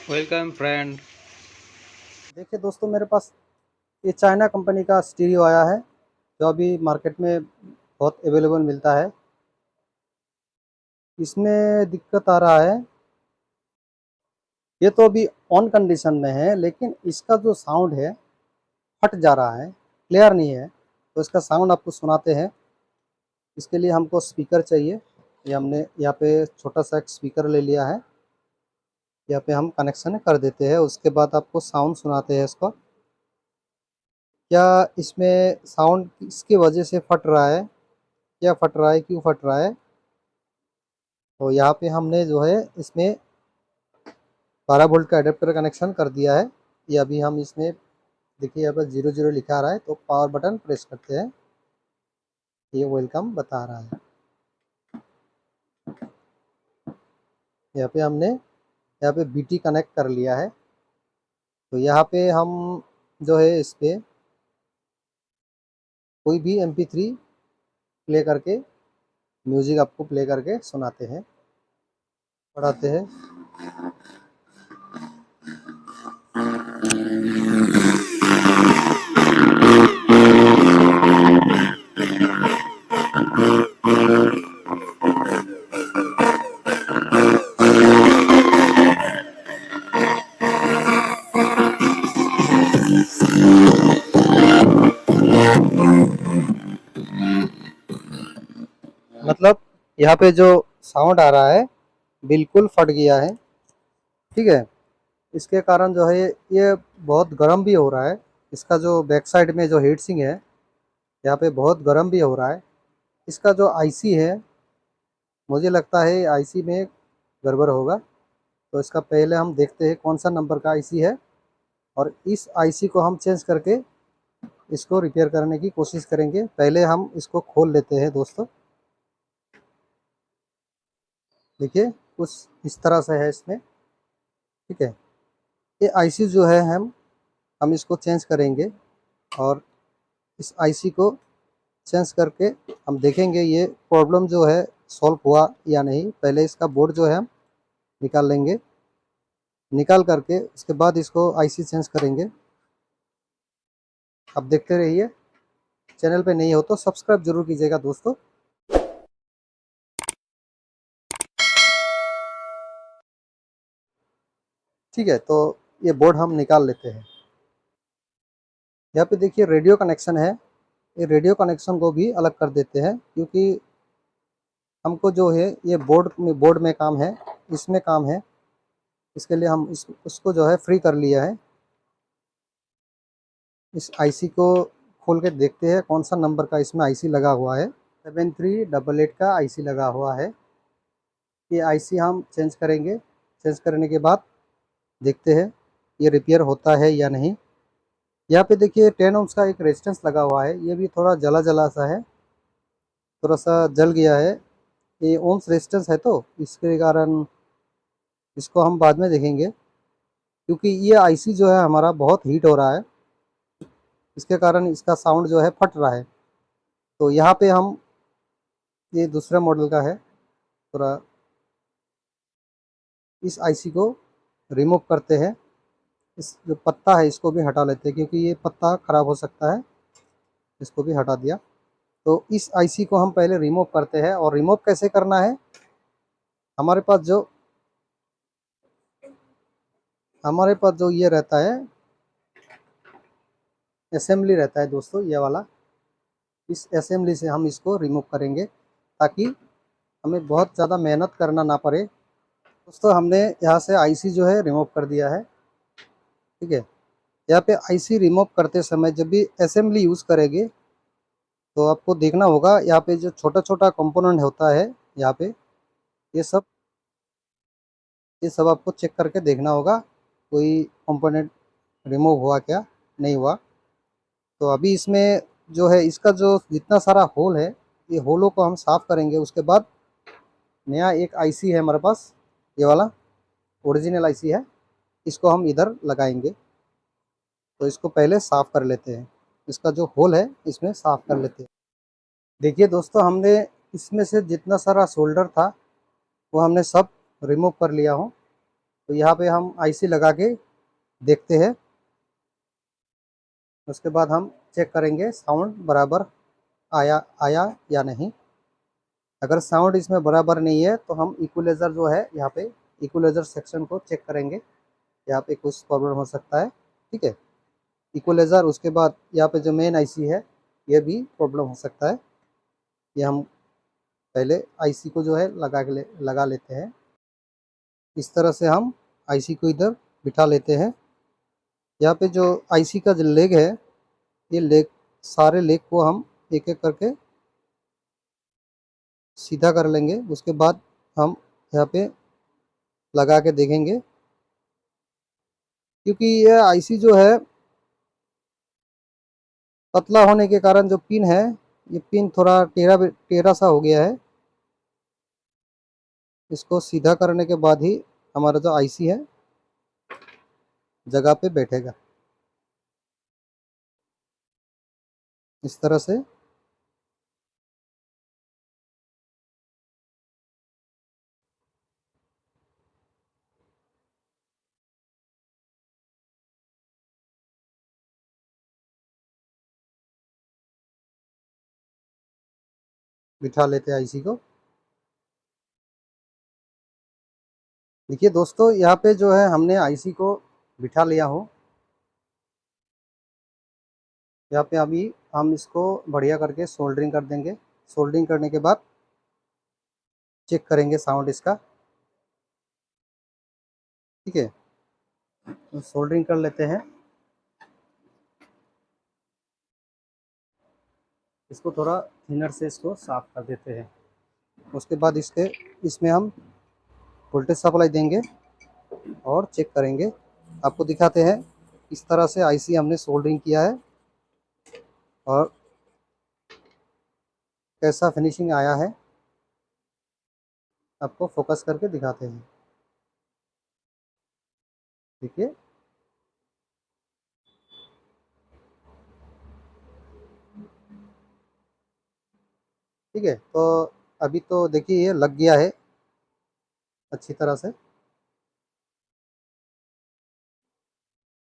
Welcome friend. देखिए दोस्तों, मेरे पास ये चाइना कंपनी का स्टीरियो आया है जो अभी मार्केट में बहुत अवेलेबल मिलता है। इसमें दिक्कत आ रहा है, ये तो अभी ऑन कंडीशन में है लेकिन इसका जो साउंड है फट जा रहा है, क्लियर नहीं है। तो इसका साउंड आपको सुनाते हैं। इसके लिए हमको स्पीकर चाहिए। ये हमने यहाँ पे छोटा सा एक स्पीकर ले लिया है। यहाँ पे हम कनेक्शन कर देते हैं, उसके बाद आपको साउंड सुनाते हैं इसका। क्या इसमें साउंड किसकी वजह से फट रहा है, क्या फट रहा है, क्यों फट रहा है। तो यहाँ पे हमने जो है इसमें 12 वोल्ट का एडेप्टर कनेक्शन कर दिया है। ये अभी हम इसमें देखिए यहाँ पर 00 लिखा आ रहा है, तो पावर बटन प्रेस करते हैं, ये वेलकम बता रहा है। यहाँ पे हमने यहाँ पे बीटी कनेक्ट कर लिया है। तो यहाँ पे हम जो है इस पे कोई भी MP3 प्ले करके म्यूजिक आपको प्ले करके सुनाते हैं, पढ़ाते हैं। मतलब यहाँ पे जो साउंड आ रहा है बिल्कुल फट गया है, ठीक है। इसके कारण जो है ये बहुत गर्म भी हो रहा है। इसका जो बैक साइड में जो हीट सिंक है यहाँ पे बहुत गर्म भी हो रहा है। इसका जो आईसी है, मुझे लगता है आईसी में गड़बड़ होगा। तो इसका पहले हम देखते हैं कौन सा नंबर का आईसी है, और इस आईसी को हम चेंज करके इसको रिपेयर करने की कोशिश करेंगे। पहले हम इसको खोल लेते हैं दोस्तों। देखिए कुछ इस तरह से है इसमें, ठीक है। ये आईसी जो है हम इसको चेंज करेंगे, और इस आईसी को चेंज करके हम देखेंगे ये प्रॉब्लम जो है सॉल्व हुआ या नहीं। पहले इसका बोर्ड जो है हम निकाल लेंगे, निकाल करके उसके बाद इसको आईसी चेंज करेंगे। आप देखते रहिए, चैनल पे नहीं हो तो सब्सक्राइब जरूर कीजिएगा दोस्तों। ठीक है, तो ये बोर्ड हम निकाल लेते हैं। यहाँ पे देखिए रेडियो कनेक्शन है, ये रेडियो कनेक्शन को भी अलग कर देते हैं, क्योंकि हमको जो है ये बोर्ड में काम है, इसमें काम है। इसके लिए हम उसको जो है फ्री कर लिया है। इस आईसी को खोल के देखते हैं कौन सा नंबर का इसमें आईसी लगा हुआ है। 7388 का आईसी लगा हुआ है। ये आईसी हम चेंज करेंगे, चेंज करने के बाद देखते हैं ये रिपेयर होता है या नहीं। यहाँ पे देखिए 10 ओम्स का एक रेजिस्टेंस लगा हुआ है, ये भी थोड़ा जला जला सा है, थोड़ा सा जल गया है। ये ओम्स रेजिस्टेंस है, तो इसके कारण इसको हम बाद में देखेंगे। क्योंकि ये आईसी जो है हमारा बहुत हीट हो रहा है, इसके कारण इसका साउंड जो है फट रहा है। तो यहाँ पे हम, ये दूसरा मॉडल का है, थोड़ा इस आईसी को रिमूव करते हैं। इस जो पत्ता है इसको भी हटा लेते हैं, क्योंकि ये पत्ता ख़राब हो सकता है। इसको भी हटा दिया। तो इस आईसी को हम पहले रिमूव करते हैं, और रिमूव कैसे करना है, हमारे पास जो ये रहता है, असेंबली रहता है दोस्तों, ये वाला। इस असेंबली से हम इसको रिमूव करेंगे, ताकि हमें बहुत ज़्यादा मेहनत करना ना पड़े। दोस्तों हमने यहाँ से आईसी जो है रिमूव कर दिया है, ठीक है। यहाँ पे आईसी रिमूव करते समय जब भी असेंबली यूज़ करेंगे, तो आपको देखना होगा यहाँ पे जो छोटा छोटा कंपोनेंट होता है, यहाँ पे ये सब आपको चेक करके देखना होगा, कोई कंपोनेंट रिमूव हुआ क्या, नहीं हुआ। तो अभी इसमें जो है इसका जो जितना सारा होल है, ये होलों को हम साफ़ करेंगे। उसके बाद नया एक आईसी है हमारे पास, ये वाला ओरिजिनल आईसी है, इसको हम इधर लगाएंगे। तो इसको पहले साफ़ कर लेते हैं, इसका जो होल है इसमें साफ़ कर लेते हैं। देखिए दोस्तों, हमने इसमें से जितना सारा सोल्डर था वो हमने सब रिमूव कर लिया हो। तो यहाँ पे हम आईसी लगा के देखते हैं। उसके बाद हम चेक करेंगे साउंड बराबर आया आया या नहीं। अगर साउंड इसमें बराबर नहीं है तो हम इक्वलाइज़र जो है यहाँ पे इक्वलाइज़र सेक्शन को चेक करेंगे। यहाँ पे कुछ प्रॉब्लम हो सकता है, ठीक है। इक्वलाइज़र, उसके बाद यहाँ पे जो मेन आईसी है ये भी प्रॉब्लम हो सकता है। ये हम पहले आईसी को जो है लगा लेते हैं। इस तरह से हम आईसी को इधर बिठा लेते हैं। यहाँ पे जो आईसी का जो लेग है, ये लेग, सारे लेग को हम एक एक करके सीधा कर लेंगे। उसके बाद हम यहाँ पे लगा के देखेंगे, क्योंकि ये आईसी जो है पतला होने के कारण जो पिन है, ये पिन थोड़ा टेढ़ा सा हो गया है। इसको सीधा करने के बाद ही हमारा जो आईसी है जगह पे बैठेगा। इस तरह से बिठा लेते हैं आईसी को। देखिए दोस्तों, यहाँ पे जो है हमने आईसी को बिठा लिया हो। यहाँ पे अभी हम इसको बढ़िया करके सोल्डरिंग कर देंगे। सोल्डरिंग करने के बाद चेक करेंगे साउंड इसका, ठीक है। तो सोल्डरिंग कर लेते हैं। इसको थोड़ा थिनर से इसको साफ कर देते हैं। उसके बाद इसमें हम वोल्टेज सप्लाई देंगे और चेक करेंगे। आपको दिखाते हैं इस तरह से आईसी हमने सोल्डरिंग किया है और कैसा फिनिशिंग आया है, आपको फोकस करके दिखाते हैं। देखिए, ठीक है। तो अभी तो देखिए ये लग गया है अच्छी तरह से।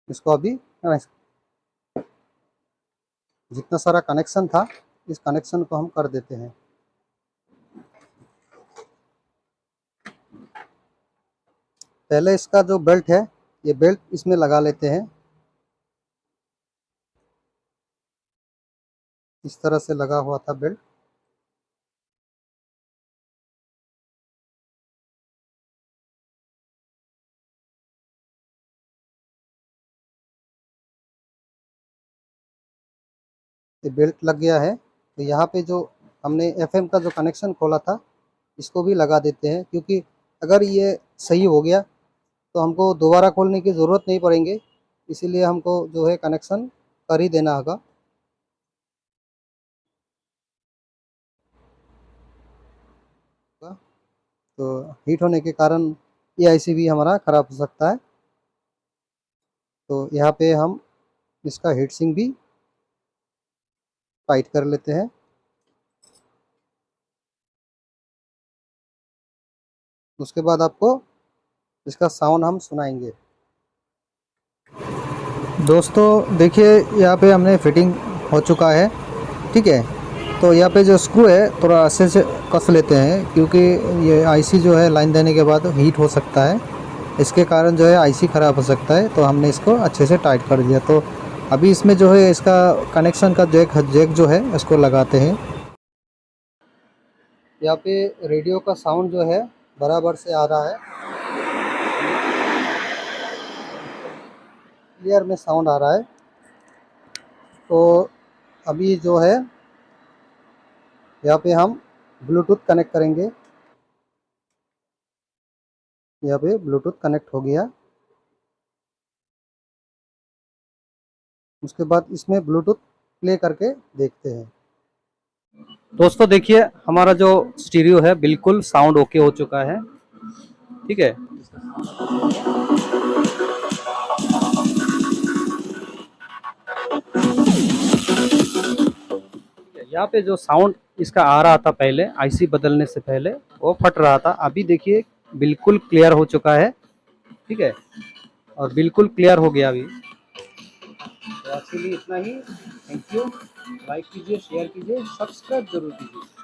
इसको अभी जितना सारा कनेक्शन था, इस कनेक्शन को हम कर देते हैं। पहले इसका जो बेल्ट है, ये बेल्ट इसमें लगा लेते हैं। इस तरह से लगा हुआ था बेल्ट। ये बेल्ट लग गया है। तो यहाँ पे जो हमने एफएम का जो कनेक्शन खोला था, इसको भी लगा देते हैं, क्योंकि अगर ये सही हो गया तो हमको दोबारा खोलने की ज़रूरत नहीं पड़ेंगे। इसीलिए हमको जो है कनेक्शन कर ही देना होगा। तो हीट होने के कारण ये आईसी भी हमारा ख़राब हो सकता है। तो यहाँ पे हम इसका हीट सिंक भी टाइट कर लेते हैं। उसके बाद आपको इसका साउंड हम सुनाएंगे। दोस्तों देखिए, यहाँ पे हमने फिटिंग हो चुका है, ठीक है। तो यहाँ पे जो स्क्रू है थोड़ा अच्छे से कस लेते हैं, क्योंकि ये आईसी जो है लाइन देने के बाद हीट हो सकता है। इसके कारण जो है आईसी ख़राब हो सकता है। तो हमने इसको अच्छे से टाइट कर दिया। तो अभी इसमें जो है इसका कनेक्शन का जैक जो है इसको लगाते हैं। यहाँ पे रेडियो का साउंड जो है बराबर से आ रहा है, क्लियर में साउंड आ रहा है। तो अभी जो है यहाँ पे हम ब्लूटूथ कनेक्ट करेंगे। यहाँ पे ब्लूटूथ कनेक्ट हो गया। उसके बाद इसमें ब्लूटूथ प्ले करके देखते हैं। दोस्तों देखिए, हमारा जो स्टीरियो है बिल्कुल साउंड ओके हो चुका है, ठीक है। यहाँ पे जो साउंड इसका आ रहा था पहले आईसी बदलने से पहले, वो फट रहा था। अभी देखिए बिल्कुल क्लियर हो चुका है। ठीक है, और बिल्कुल क्लियर हो गया अभी। तो आज के लिए इतना ही। Thank you. लाइक कीजिए, शेयर कीजिए, सब्सक्राइब जरूर कीजिए।